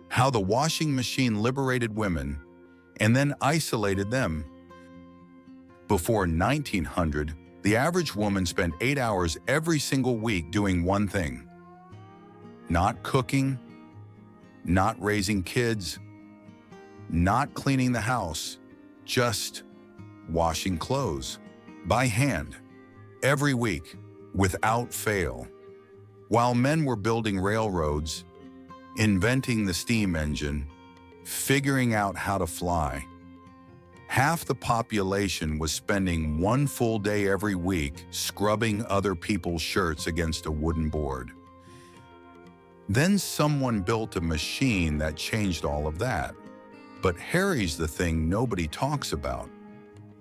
How the washing machine liberated women and then isolated them. Before 1900, the average woman spent 8 hours every single week doing one thing. Not cooking, not raising kids, not cleaning the house, just washing clothes by hand every week without fail. While men were building railroads, inventing the steam engine, figuring out how to fly, half the population was spending one full day every week scrubbing other people's shirts against a wooden board. Then someone built a machine that changed all of that. But Harry's the thing nobody talks about.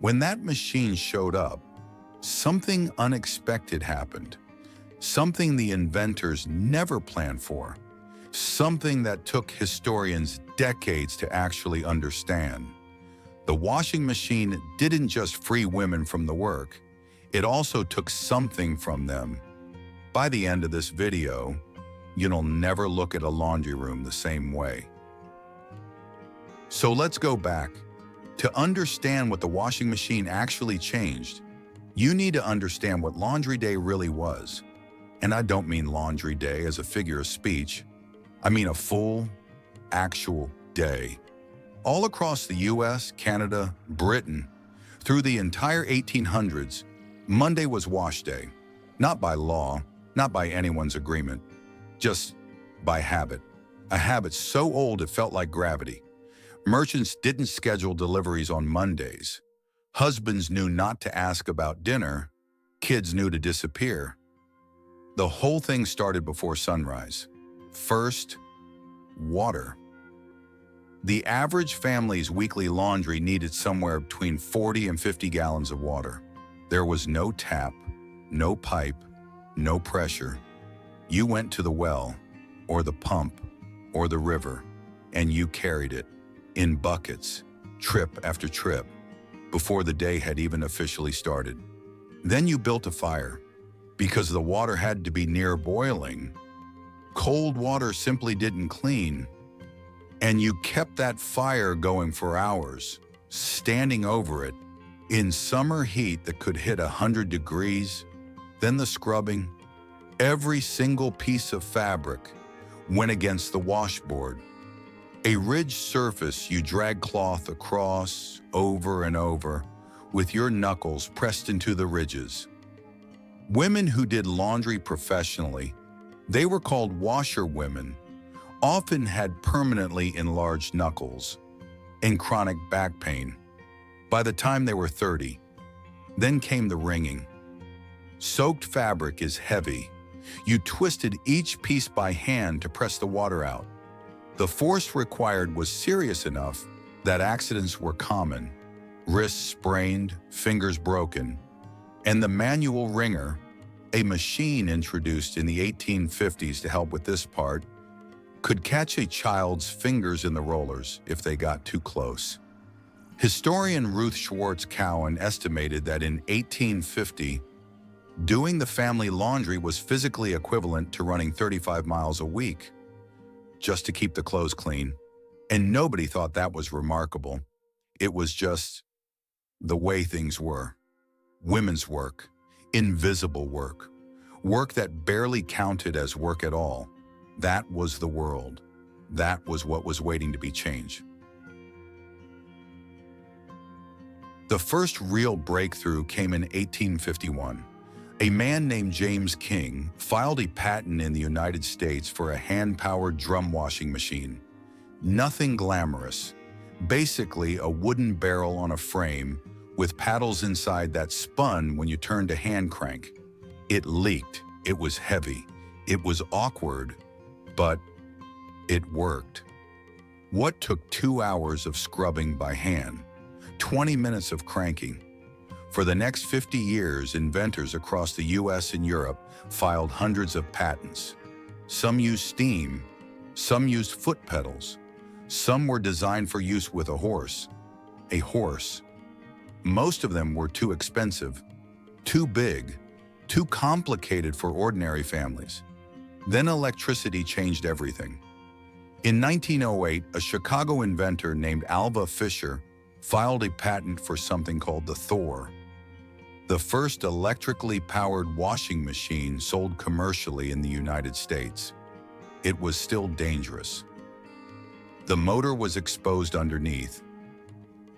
When that machine showed up, something unexpected happened. Something the inventors never planned for. Something that took historians decades to actually understand. The washing machine didn't just free women from the work, it also took something from them. By the end of this video, you'll never look at a laundry room the same way. So let's go back. To understand what the washing machine actually changed, you need to understand what laundry day really was. And I don't mean laundry day as a figure of speech. I mean a full, actual day. All across the US, Canada, Britain, through the entire 1800s, Monday was wash day. Not by law, not by anyone's agreement, just by habit. A habit so old it felt like gravity. Merchants didn't schedule deliveries on Mondays. Husbands knew not to ask about dinner. Kids knew to disappear. The whole thing started before sunrise. First, water. The average family's weekly laundry needed somewhere between 40 and 50 gallons of water. There was no tap, no pipe, no pressure. You went to the well, or the pump, or the river, and you carried it in buckets, trip after trip, before the day had even officially started. Then you built a fire. Because the water had to be near boiling, cold water simply didn't clean, and you kept that fire going for hours, standing over it, in summer heat that could hit 100 degrees. Then the scrubbing. Every single piece of fabric went against the washboard. A ridged surface you drag cloth across, over and over, with your knuckles pressed into the ridges. Women who did laundry professionally, they were called washerwomen, often had permanently enlarged knuckles and chronic back pain. By the time they were 30, then came the wringing. Soaked fabric is heavy. You twisted each piece by hand to press the water out. The force required was serious enough that accidents were common. Wrists sprained, fingers broken. And the manual wringer, a machine introduced in the 1850s to help with this part, could catch a child's fingers in the rollers if they got too close. Historian Ruth Schwartz Cowan estimated that in 1850, doing the family laundry was physically equivalent to running 35 miles a week, just to keep the clothes clean. And nobody thought that was remarkable. It was just the way things were. Women's work, invisible work, work that barely counted as work at all. That was the world. That was what was waiting to be changed. The first real breakthrough came in 1851. A man named James King filed a patent in the United States for a hand-powered drum washing machine. Nothing glamorous. Basically a wooden barrel on a frame with paddles inside that spun when you turned a hand crank. It leaked, it was heavy, it was awkward, but it worked. What took 2 hours of scrubbing by hand, 20 minutes of cranking? For the next 50 years, inventors across the US and Europe filed hundreds of patents. Some used steam, some used foot pedals, some were designed for use with a horse. Most of them were too expensive, too big, too complicated for ordinary families. Then electricity changed everything. In 1908, a Chicago inventor named Alva Fisher filed a patent for something called the Thor, the first electrically powered washing machine sold commercially in the United States. It was still dangerous. The motor was exposed underneath.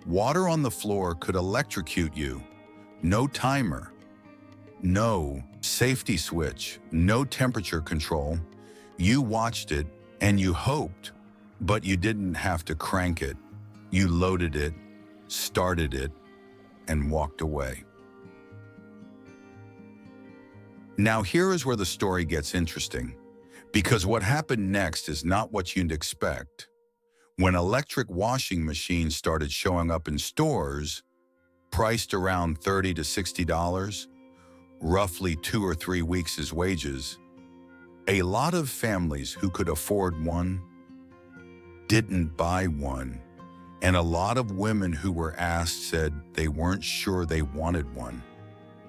Water on the floor could electrocute you. No timer, no safety switch, no temperature control. You watched it and you hoped, but you didn't have to crank it. You loaded it, started it, and walked away. Now here is where the story gets interesting, because what happened next is not what you'd expect. When electric washing machines started showing up in stores, priced around $30 to $60, roughly 2 or 3 weeks' wages, a lot of families who could afford one didn't buy one, and a lot of women who were asked said they weren't sure they wanted one.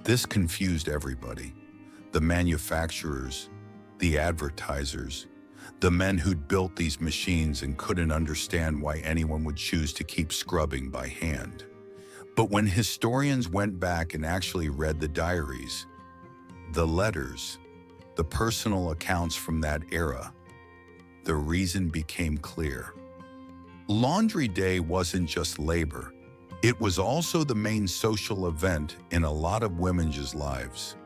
This confused everybody: the manufacturers, the advertisers, the men who'd built these machines and couldn't understand why anyone would choose to keep scrubbing by hand. But when historians went back and actually read the diaries, the letters, the personal accounts from that era, the reason became clear. Laundry Day wasn't just labor. It was also the main social event in a lot of women's lives.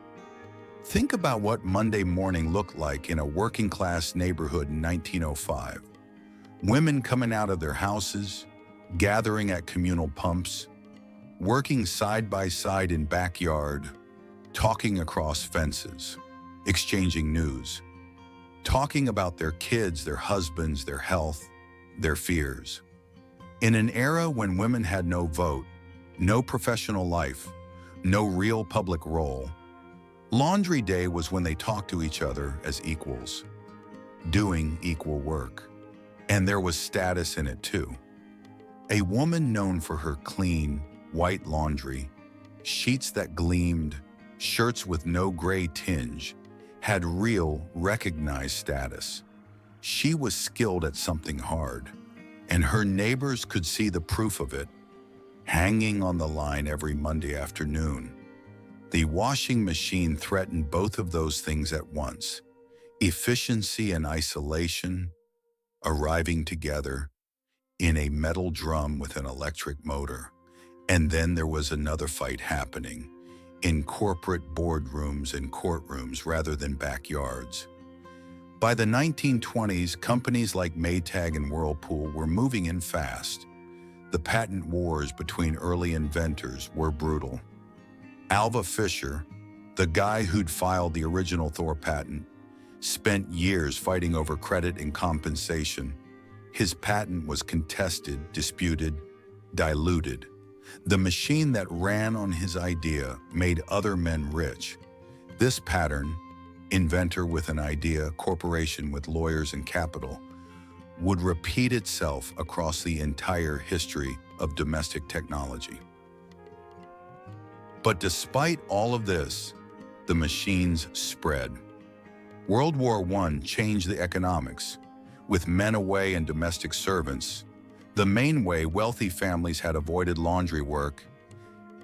Think about what Monday morning looked like in a working-class neighborhood in 1905. Women coming out of their houses, gathering at communal pumps, working side by side in backyard, talking across fences, exchanging news, talking about their kids, their husbands, their health, their fears. In an era when women had no vote, no professional life, no real public role, Laundry Day was when they talked to each other as equals, doing equal work. And there was status in it too. A woman known for her clean, white laundry, sheets that gleamed, shirts with no gray tinge, had real, recognized status. She was skilled at something hard, and her neighbors could see the proof of it, hanging on the line every Monday afternoon. The washing machine threatened both of those things at once: efficiency and isolation, arriving together in a metal drum with an electric motor. And then there was another fight happening in corporate boardrooms and courtrooms rather than backyards. By the 1920s, companies like Maytag and Whirlpool were moving in fast. The patent wars between early inventors were brutal. Alva Fisher, the guy who'd filed the original Thor patent, spent years fighting over credit and compensation. His patent was contested, disputed, diluted. The machine that ran on his idea made other men rich. This pattern, inventor with an idea, corporation with lawyers and capital, would repeat itself across the entire history of domestic technology. But despite all of this, the machines spread. World War I changed the economics. With men away and domestic servants, the main way wealthy families had avoided laundry work,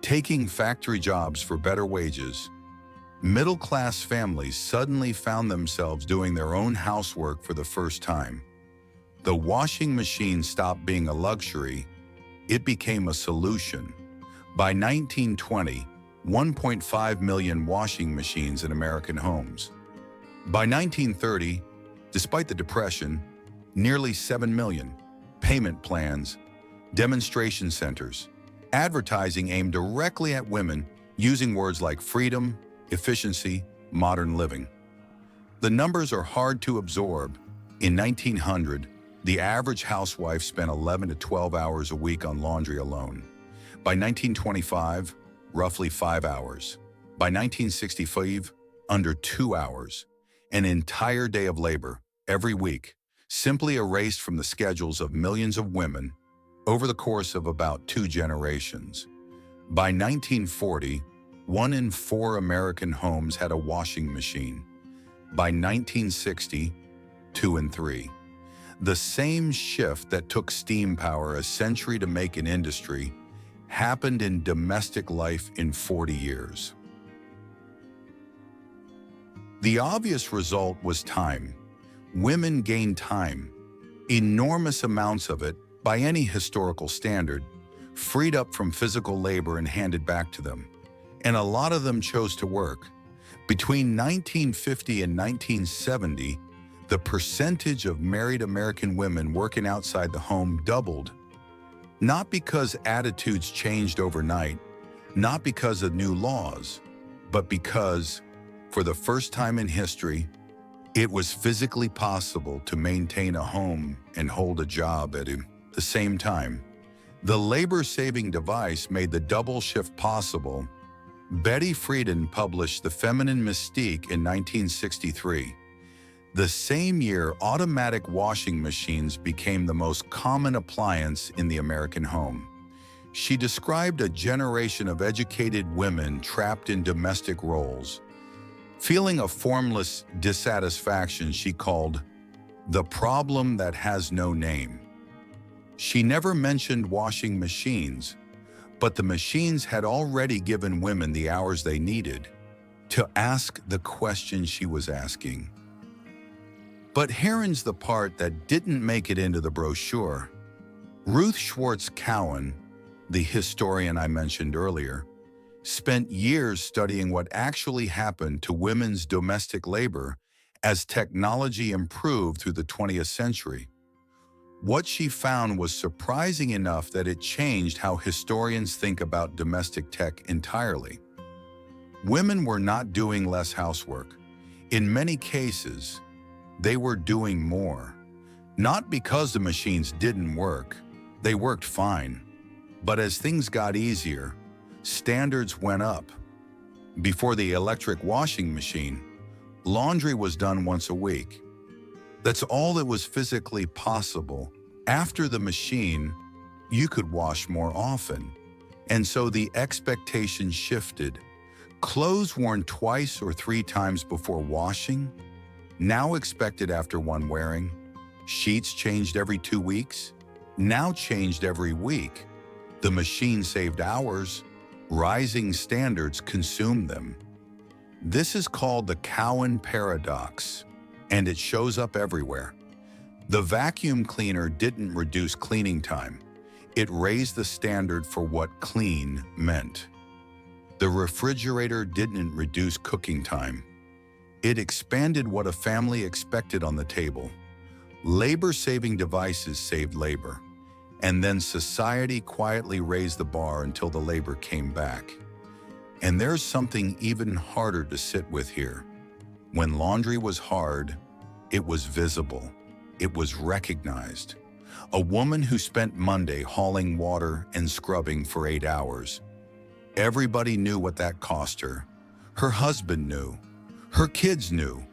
taking factory jobs for better wages, middle-class families suddenly found themselves doing their own housework for the first time. The washing machine stopped being a luxury. It became a solution. By 1920, 1.5 million washing machines in American homes. By 1930, despite the Depression, nearly 7 million. Payment plans, demonstration centers, advertising aimed directly at women using words like freedom, efficiency, modern living. The numbers are hard to absorb. In 1900, the average housewife spent 11 to 12 hours a week on laundry alone. By 1925, roughly 5 hours. By 1965, under 2 hours. An entire day of labor, every week, simply erased from the schedules of millions of women over the course of about 2 generations. By 1940, 1 in 4 American homes had a washing machine. By 1960, 2 in 3. The same shift that took steam power a century to make an industry happened in domestic life in 40 years. The obvious result was time. Women gained time, enormous amounts of it by any historical standard, freed up from physical labor and handed back to them. And a lot of them chose to work. Between 1950 and 1970, the percentage of married American women working outside the home doubled. Not because attitudes changed overnight, not because of new laws, but because, for the first time in history, it was physically possible to maintain a home and hold a job at the same time. The labor-saving device made the double shift possible. Betty Friedan published The Feminine Mystique in 1963. The same year, automatic washing machines became the most common appliance in the American home. She described a generation of educated women trapped in domestic roles, feeling a formless dissatisfaction she called the problem that has no name. She never mentioned washing machines, but the machines had already given women the hours they needed to ask the question she was asking. But here's the part that didn't make it into the brochure. Ruth Schwartz Cowan, the historian I mentioned earlier, spent years studying what actually happened to women's domestic labor as technology improved through the 20th century. What she found was surprising enough that it changed how historians think about domestic tech entirely. Women were not doing less housework. In many cases, they were doing more. Not because the machines didn't work, they worked fine. But as things got easier, standards went up. Before the electric washing machine, laundry was done once a week. That's all that was physically possible. After the machine, you could wash more often. And so the expectation shifted. Clothes worn twice or 3 times before washing, now expected after one wearing. Sheets changed every 2 weeks, now changed every week. The machine saved hours. Rising standards consumed them. This is called the Cowan paradox, and it shows up everywhere. The vacuum cleaner didn't reduce cleaning time. It raised the standard for what clean meant. The refrigerator didn't reduce cooking time. It expanded what a family expected on the table. Labor-saving devices saved labor, and then society quietly raised the bar until the labor came back. And there's something even harder to sit with here. When laundry was hard, it was visible. It was recognized. A woman who spent Monday hauling water and scrubbing for 8 hours. Everybody knew what that cost her. Her husband knew. Her kids knew.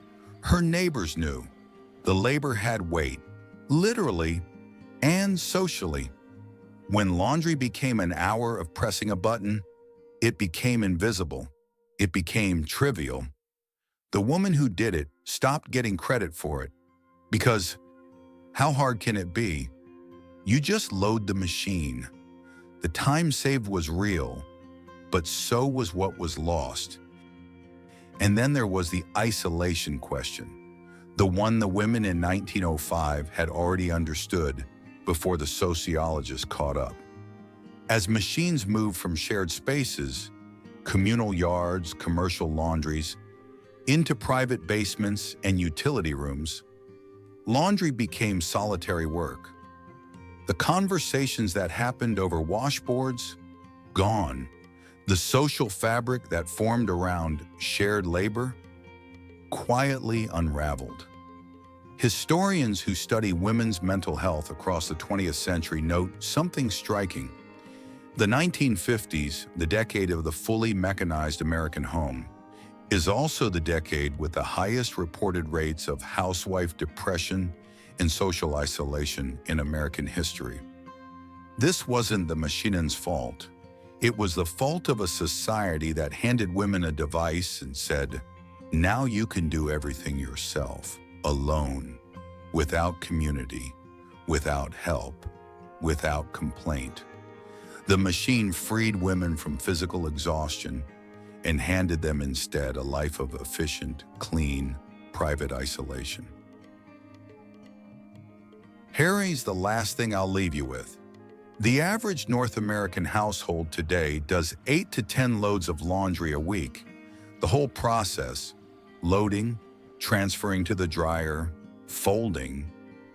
Her neighbors knew. The labor had weight, literally and socially. When laundry became an hour of pressing a button, it became invisible. It became trivial. The woman who did it stopped getting credit for it. Because how hard can it be? You just load the machine. The time saved was real, but so was what was lost. And then there was the isolation question, the one the women in 1905 had already understood before the sociologists caught up. As machines moved from shared spaces, communal yards, commercial laundries, into private basements and utility rooms, laundry became solitary work. The conversations that happened over washboards, gone. The social fabric that formed around shared labor, quietly unraveled. Historians who study women's mental health across the 20th century note something striking. The 1950s, the decade of the fully mechanized American home, is also the decade with the highest reported rates of housewife depression and social isolation in American history. This wasn't the machine's fault. It was the fault of a society that handed women a device and said, "Now you can do everything yourself, alone." without community, without help, without complaint. The machine freed women from physical exhaustion and handed them instead a life of efficient, clean, private isolation. Here's the last thing I'll leave you with. The average North American household today does 8 to 10 loads of laundry a week. The whole process, loading, transferring to the dryer, folding,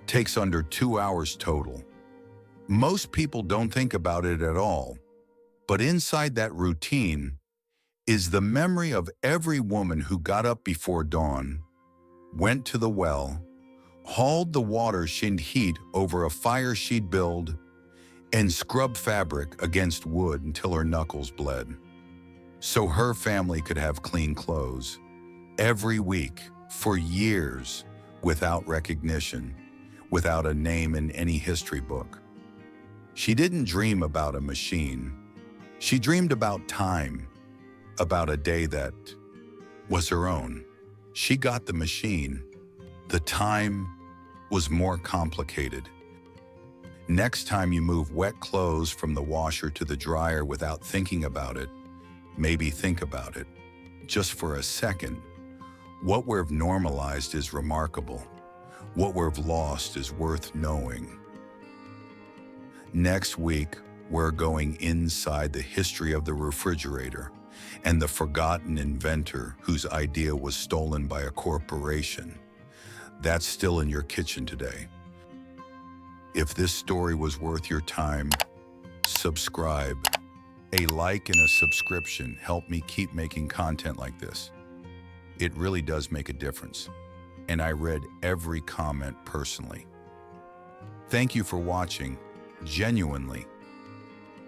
takes under 2 hours total. Most people don't think about it at all, but inside that routine is the memory of every woman who got up before dawn, went to the well, hauled the water she'd heat over a fire she'd build, and scrubbed fabric against wood until her knuckles bled, so her family could have clean clothes every week for years without recognition, without a name in any history book. She didn't dream about a machine. She dreamed about time, about a day that was her own. She got the machine. The time was more complicated. Next time you move wet clothes from the washer to the dryer without thinking about it, maybe think about it, just for a second. What we've normalized is remarkable. What we've lost is worth knowing. Next week, we're going inside the history of the refrigerator and the forgotten inventor whose idea was stolen by a corporation. That's still in your kitchen today. If this story was worth your time, subscribe. A like and a subscription help me keep making content like this. It really does make a difference, and I read every comment personally. Thank you for watching, genuinely,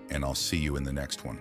and I'll see you in the next one.